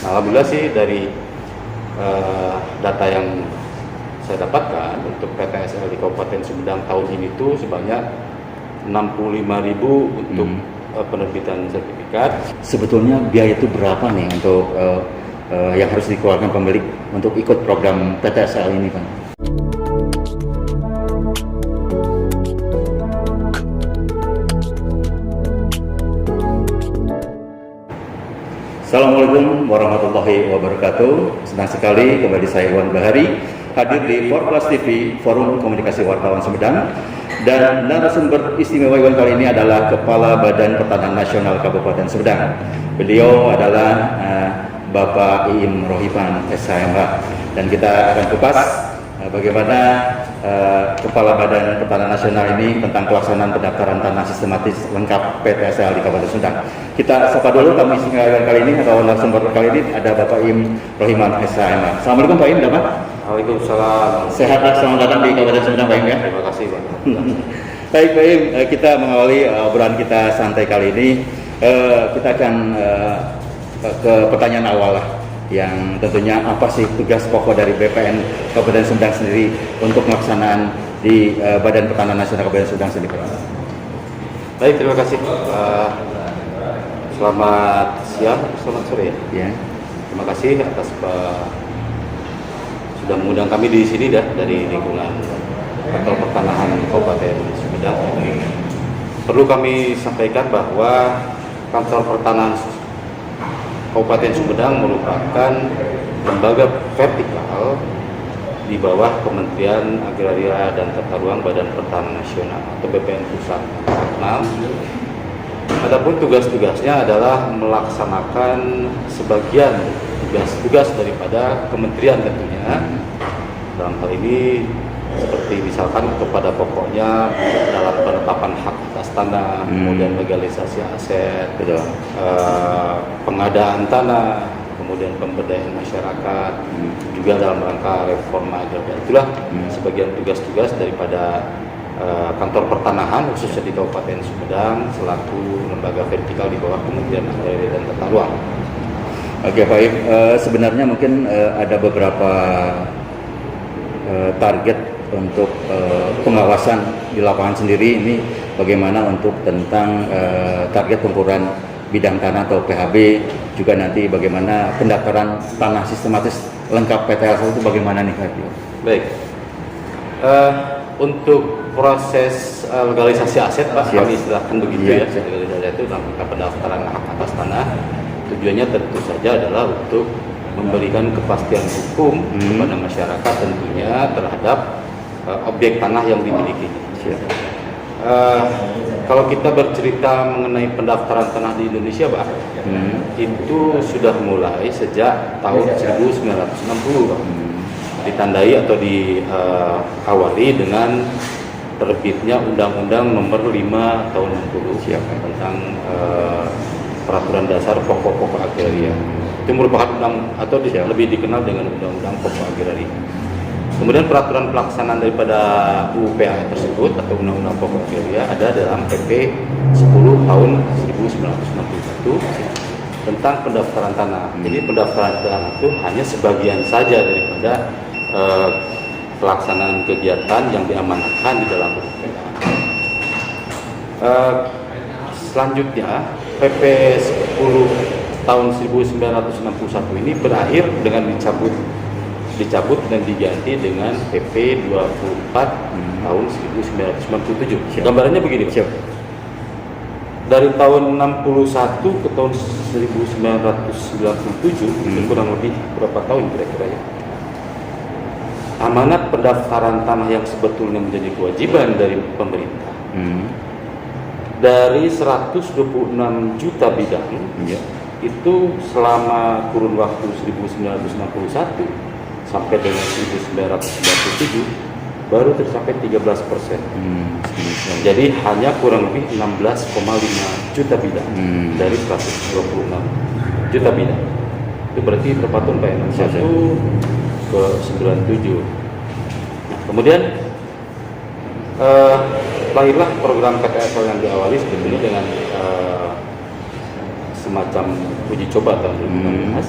Alhamdulillah sih dari data yang saya dapatkan untuk PTSL di Kabupaten Sumedang tahun ini tuh sebanyak 65.000 untuk penerbitan sertifikat. Sebetulnya biaya itu berapa nih untuk yang harus dikeluarkan pemilik untuk ikut program PTSL ini, Pak? Assalamualaikum warahmatullahi wabarakatuh. Senang sekali kembali saya Iwan Bahari hadir di Forecast TV, Forum Komunikasi Wartawan Sumedang. Dan narasumber istimewa Iwan kali ini adalah Kepala Badan Pertanahan Nasional Kabupaten Sumedang. Beliau adalah Bapak Iim Rohiman SHMH. Dan kita akan kupas bagaimana Kepala Badan Pertanahan Nasional ini tentang pelaksanaan pendaftaran tanah sistematis lengkap PTSL di Kabupaten Sumedang. Kita sapa dulu tamu istimewa kali ini atau narasumber kali ini ada Bapak Iim Rohiman SHMH. Assalamualaikum Pak Iim, Bapak. Waalaikumsalam. Sehat, selamat datang di Kabupaten Sumedang Pak Iim ya. Terima kasih Pak. Baik Pak Iim, kita mengawali obrolan kita santai kali ini. Kita akan ke pertanyaan awal lah, yang tentunya apa sih tugas pokok dari BPN Kabupaten Sumedang sendiri untuk pelaksanaan di Badan Pertanahan Nasional Kabupaten Sumedang sendiri. Baik, terima kasih. Selamat siang, selamat sore ya. Ya. Terima kasih atas sudah mengundang kami di sini dari lingkungan Kantor Pertanahan Kabupaten Sumedang. Perlu kami sampaikan bahwa Kantor Pertanahan Kabupaten Sumedang merupakan lembaga vertikal di bawah Kementerian Agraria dan Tata Ruang Badan Pertanahan Nasional atau BPN Pusat. Adapun tugas-tugasnya adalah melaksanakan sebagian tugas-tugas daripada kementerian tentunya. Dalam hal ini seperti misalkan kepada pokoknya dalam penetapan hak atas tanah, kemudian legalisasi aset, pengadaan tanah, kemudian pemberdayaan masyarakat, juga dalam rangka reforma agraria. Itulah sebagian tugas-tugas daripada Kantor Pertanahan khususnya di Kabupaten Sumedang selaku lembaga vertikal di bawah Kementerian Agraria dan Tata Ruang. Oke Pak Iim, sebenarnya mungkin ada beberapa target untuk pengawasan di lapangan sendiri. Ini bagaimana untuk tentang target pengukuran bidang tanah atau PHB, juga nanti bagaimana pendaftaran tanah sistematis lengkap PTSL itu bagaimana nih Pak Iim? Baik, untuk proses legalisasi aset Pak, kami istilahkan begitu ya. Legalisasi itu dalam pendaftaran hak atas tanah, tujuannya tentu saja adalah untuk memberikan kepastian hukum kepada masyarakat tentunya terhadap objek tanah yang dimiliki. Kalau kita bercerita mengenai pendaftaran tanah di Indonesia, Pak, itu sudah mulai sejak tahun 1960, Pak. Ditandai atau diawali dengan terbitnya Undang-Undang Nomor 5 Tahun 60 tentang Peraturan Dasar Pokok-Pokok Agraria. Itu merupakan atau lebih dikenal dengan Undang-Undang Pokok Agraria. Kemudian peraturan pelaksanaan daripada UPA tersebut atau Undang-Undang Pokok Agraria ada dalam PP 10 tahun 1961 tentang pendaftaran tanah. Jadi pendaftaran tanah itu hanya sebagian saja daripada pelaksanaan kegiatan yang diamanatkan di dalam UPA. Selanjutnya PP 10 tahun 1961 ini berakhir dengan dicabut dan diganti dengan PP 24 tahun 1997. Gambarannya begini, Pak. Dari tahun 61 ke tahun 1997, itu kurang lebih berapa tahun kira-kira ya? Amanat pendaftaran tanah yang sebetulnya menjadi kewajiban dari pemerintah. Dari 126 juta bidang, itu selama kurun waktu 1961 sampai dengan 1997 baru tercapai 13%. Jadi hanya kurang lebih 16,5 juta bidang dari 126 juta bidang. Itu berarti berapa tahun Pak? 1 ke 97. Nah, kemudian lahirlah program PTSL yang diawali sebetulnya dengan semacam uji coba tahun 2016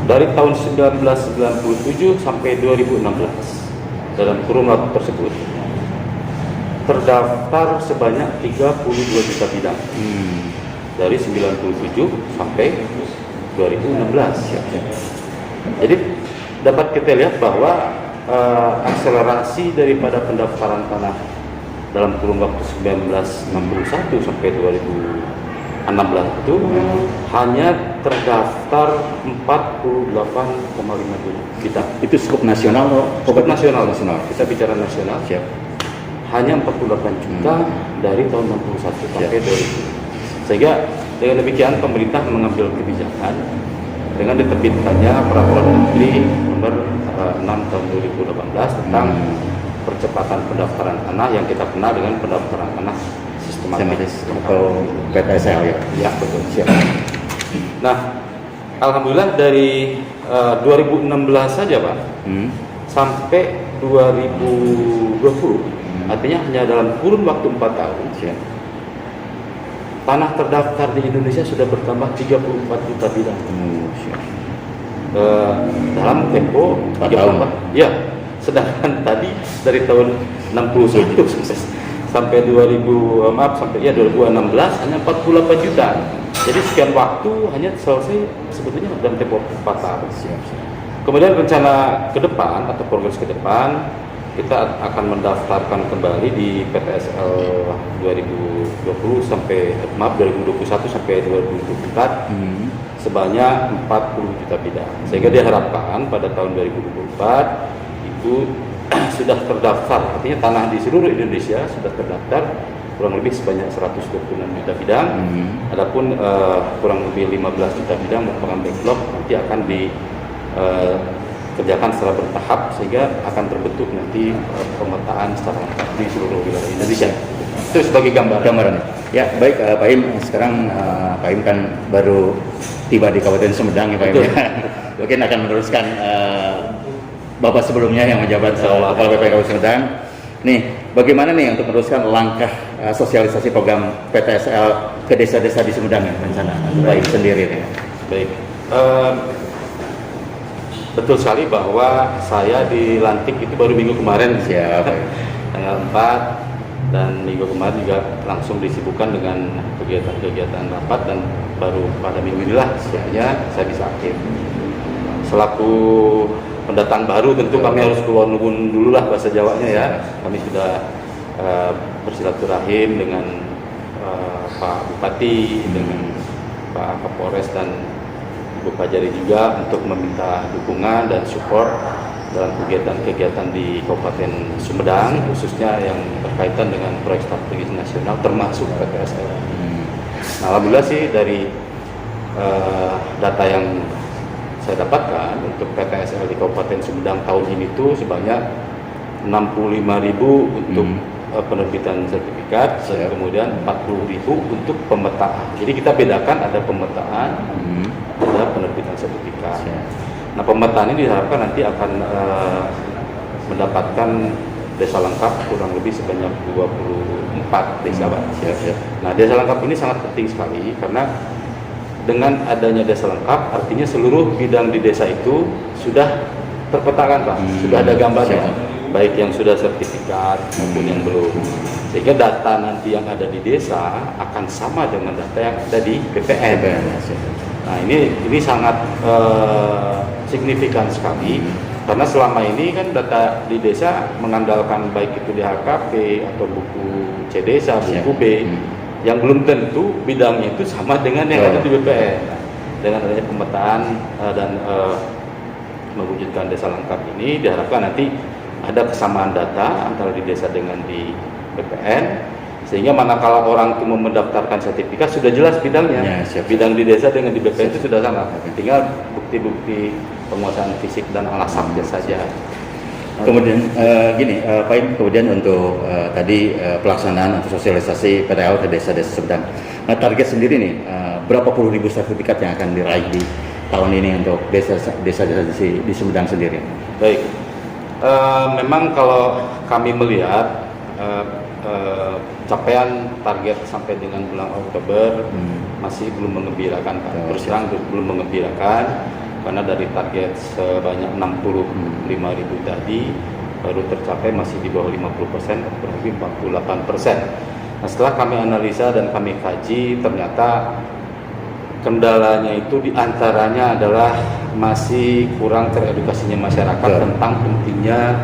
dari tahun 1997 sampai 2016 dalam kurun waktu tersebut terdaftar sebanyak 32 juta bidang dari 97 sampai 2016. Jadi dapat kita lihat bahwa akselerasi daripada pendaftaran tanah dalam kurun waktu 1961 sampai 2016 itu hanya terdaftar 48,5 juta. Itu skop nasional atau Skop nasional. nasional? Kita bicara nasional. Siap. Hanya 48 juta dari tahun 61 sampai 2000. Sehingga dengan demikian pemerintah mengambil kebijakan dengan diterbitkannya Peraturan Menteri Nomor 6 Tahun 2018 tentang percepatan pendaftaran tanah yang kita kenal dengan pendaftaran tanah sistematis atau PTSL ya. Ya, betul. Siap. Nah, alhamdulillah dari 2016 saja, Pak, sampai 2020, artinya hanya dalam kurun waktu 4 tahun, tanah terdaftar di Indonesia sudah bertambah 34 juta bidang. Dalam tempo 4 tahun. Ya, sedangkan tadi dari tahun 61 sampai 2016 hanya 48 juta. Jadi sekian waktu hanya selesai sebetulnya dalam tempo 4 tahun. Kemudian rencana ke depan atau progres ke depan, kita akan mendaftarkan kembali di PTSL 2021 sampai 2024 sebanyak 40 juta bidang. Sehingga diharapkan pada tahun 2024 itu sudah terdaftar, artinya tanah di seluruh Indonesia sudah terdaftar kurang lebih sebanyak 126 juta bidang. Adapun kurang lebih 15 juta bidang merupakan backlog, nanti akan dikerjakan secara bertahap sehingga akan terbentuk nanti pemetaan secara lengkap di seluruh wilayah Indonesia. Itu sebagai gambaran. Ya, baik Pak Im, sekarang Pak Im kan baru tiba di Kabupaten Sumedang ya Pak Im. Mungkin akan meneruskan Bapak sebelumnya yang menjabat Kepala BPK Kabupaten Sumedang. Nih, bagaimana nih untuk meneruskan langkah sosialisasi program PTSL ke desa-desa di Sumedang ya, rencana Pak Im sendiri nih? Baik, betul sekali bahwa saya dilantik itu baru minggu kemarin. Siapa? Tanggal 4, dan minggu kemarin juga langsung disibukkan dengan kegiatan-kegiatan rapat, dan baru pada minggu inilah saya bisa aktif. Selaku pendatang baru tentu kami harus keluar nubun dulu lah bahasa Jawanya ya. Kami sudah bersilaturahim dengan Pak Bupati, dengan Pak Kapolres dan Bu Pajari juga untuk meminta dukungan dan support dalam kegiatan-kegiatan di Kabupaten Sumedang, khususnya yang berkaitan dengan proyek strategis nasional termasuk PTSL. Nah, alhamdulillah sih dari data yang saya dapatkan untuk PTSL di Kabupaten Sumedang tahun ini tuh sebanyak 65.000 untuk penerbitan sertifikat, dan kemudian 40.000 untuk pemetaan. Jadi kita bedakan ada pemetaan, ada penerbitan sertifikat. Nah, pemetaan ini diharapkan nanti akan mendapatkan desa lengkap kurang lebih sebanyak 24 desa. Nah, desa lengkap ini sangat penting sekali karena dengan adanya desa lengkap artinya seluruh bidang di desa itu sudah terpetakan, Pak. Sudah ada gambarnya, baik yang sudah sertifikat maupun yang belum. Sehingga data nanti yang ada di desa akan sama dengan data yang ada di BPN. Nah, ini sangat signifikan sekali karena selama ini kan data di desa mengandalkan baik itu DHKP atau buku C desa, buku B, yang belum tentu bidangnya itu sama dengan yang ada di BPN. Dengan adanya pemetaan dan mewujudkan desa lengkap ini diharapkan nanti ada kesamaan data antara di desa dengan di BPN, sehingga manakala orang itu mendaftarkan sertifikat sudah jelas bidangnya. Bidang di desa dengan di BPN itu sudah sama, tinggal bukti-bukti penguasaan fisik dan alasnya saja. Kemudian gini Pak Im, kemudian untuk tadi pelaksanaan atau sosialisasi PTL ke desa-desa Sumedang. Nah, target sendiri nih berapa puluh ribu sertifikat yang akan diraih di tahun ini untuk desa-desa di Sumedang sendiri? Baik, memang kalau kami melihat capaian target sampai dengan bulan Oktober masih belum mengembirakan, Pak. Terus terang belum mengembirakan karena dari target sebanyak 65.000 tadi baru tercapai masih di bawah 50%, kurang lebih 48%. Nah, setelah kami analisa dan kami kaji, ternyata kendalanya itu diantaranya adalah masih kurang teredukasinya masyarakat tentang pentingnya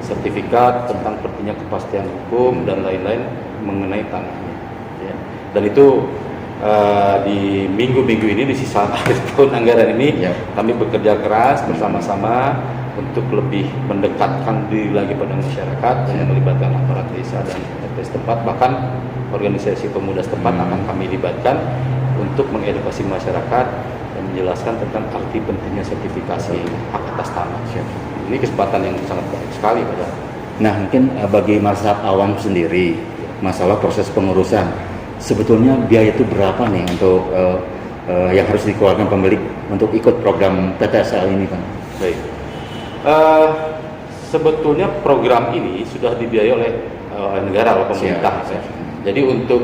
sertifikat, tentang pentingnya kepastian hukum dan lain-lain mengenai tanahnya. Ya. Dan itu di minggu-minggu ini, di sisa akhir tahun anggaran ini, kami bekerja keras bersama-sama untuk lebih mendekatkan diri lagi pada masyarakat dengan melibatkan aparat desa dan RT setempat, bahkan organisasi pemuda setempat akan kami libatkan untuk mengedukasi masyarakat dan menjelaskan tentang arti pentingnya sertifikasi hak atas tanah. Ini kesempatan yang sangat baik sekali pada. Nah, mungkin bagi masyarakat awam sendiri, masalah proses pengurusan, sebetulnya biaya itu berapa nih untuk yang harus dikeluarkan pemilik untuk ikut program TTSL ini, Pak? Baik. Sebetulnya program ini sudah dibiayai oleh negara, oleh pemerintah. Jadi untuk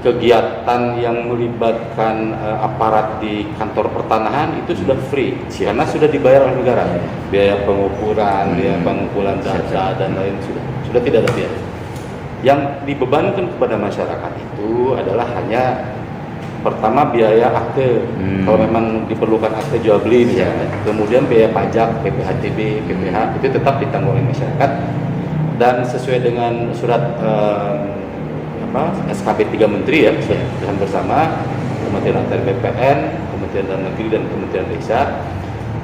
kegiatan yang melibatkan aparat di kantor pertanahan itu sudah free, karena sudah dibayar oleh negara. Biaya pengukuran, biaya pengumpulan data dan lain sudah tidak ada biaya. Yang dibebankan kepada masyarakat itu adalah hanya pertama biaya akte, kalau memang diperlukan akte jual beli misalnya. Kemudian biaya pajak, PPHTB, PPH itu tetap ditanggung oleh masyarakat, dan sesuai dengan surat SKP 3 Menteri ya, sudah bersama Kementerian ATR BPN, Kementerian Dalam Negeri dan Kementerian Desa,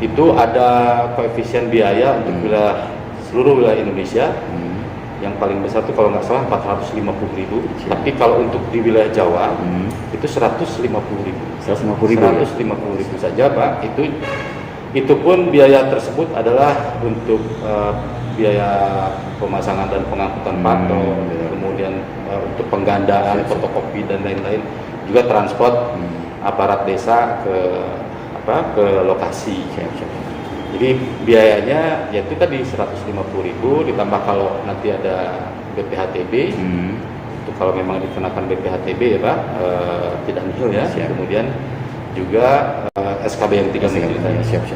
itu ada koefisien biaya untuk seluruh wilayah Indonesia. Yang paling besar itu kalau nggak salah 450.000, tapi kalau untuk di wilayah Jawa itu 150.000 saja, Pak. Itu pun biaya tersebut adalah untuk biaya pemasangan dan pengangkutan patok, kemudian untuk penggandaan, fotokopi dan lain-lain, juga transport aparat desa ke lokasi. Jadi biayanya yaitu tadi 150.000, ditambah kalau nanti ada BPHTB, itu kalau memang dikenakan BPHTB ya Pak, tidak nihil ya. Kemudian juga SKB yang 3 Menteri tadi. Siap.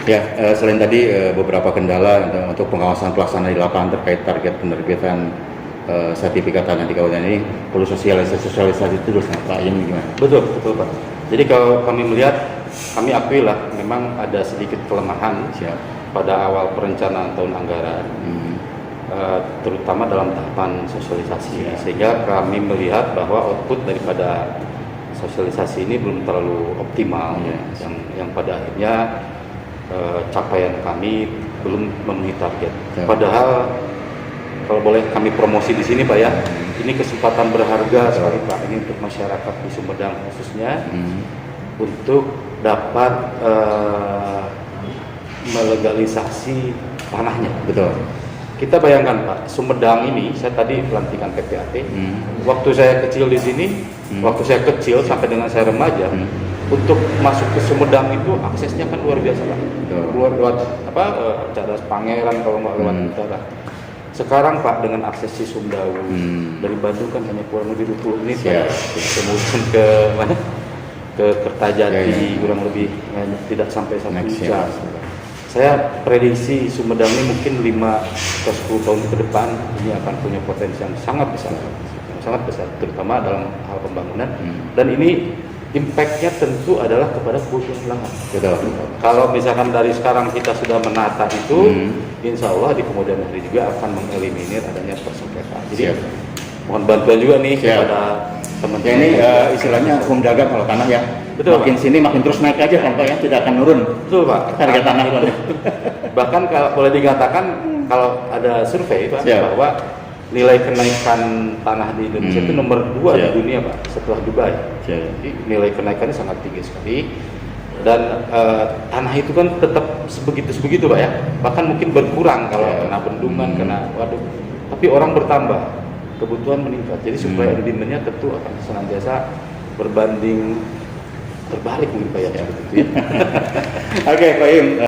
Ya, selain tadi beberapa kendala untuk pengawasan pelaksanaan di lapangan terkait target penerbitan sertifikat tanah di kabupaten ini, perlu sosialisasi terus, Pak. Ini gimana? Betul Pak. Jadi kalau kami melihat, kami akui lah memang ada sedikit kelemahan pada awal perencanaan tahun anggaran, terutama dalam tahapan sosialisasi, sehingga kami melihat bahwa output daripada sosialisasi ini belum terlalu optimal, yang pada akhirnya capaian kami belum memenuhi target. Padahal kalau boleh kami promosi di sini Pak ya, ini kesempatan berharga sekali Pak, ini untuk masyarakat di Sumedang khususnya, untuk dapat melegalisasi tanahnya. Betul. Kita bayangkan Pak, Sumedang ini, saya tadi pelantikan PPAT, waktu saya kecil di sini, waktu saya kecil sampai dengan saya remaja, untuk masuk ke Sumedang itu aksesnya kan luar biasa Pak. Lewat Cadas Pangeran kalau nggak lewat utara. Sekarang Pak, dengan akses Cisumdawu dari Bandung kan hanya kurang lebih 20 menit, kemudian ke mana? Ke Kertajati kurang lebih tidak sampai 1 jam. Saya prediksi Sumedang ini mungkin 5 atau 10 tahun ke depan ini akan punya potensi yang sangat besar, terutama dalam hal pembangunan. Dan ini impact-nya tentu adalah kepada kebutuhan lahan. Kalau misalkan dari sekarang kita sudah menata itu, insya Allah di kemudian hari juga akan mengeliminir adanya persengketaan. Jadi mohon bantuan juga nih kepada teman-teman. Ini istilahnya hukum dagang kalau tanah ya. Betul, makin sini makin terus naik aja kan Pak ya, tidak akan turun. Betul Pak. Harga tanah itu. Bahkan kalau boleh dikatakan kalau ada survei Pak bahwa nilai kenaikan tanah di Indonesia itu nomor 2 di dunia Pak, setelah Dubai. Jadi nilai kenaikannya sangat tinggi sekali. Dan tanah itu kan tetap sebegitu Pak ya. Bahkan mungkin berkurang kalau kena bendungan, kena waduk. Tapi orang bertambah, kebutuhan meningkat. Jadi supaya demand-nya tentu akan senantiasa berbanding terbalik mungkin Pak ya. Oke, Pak Im.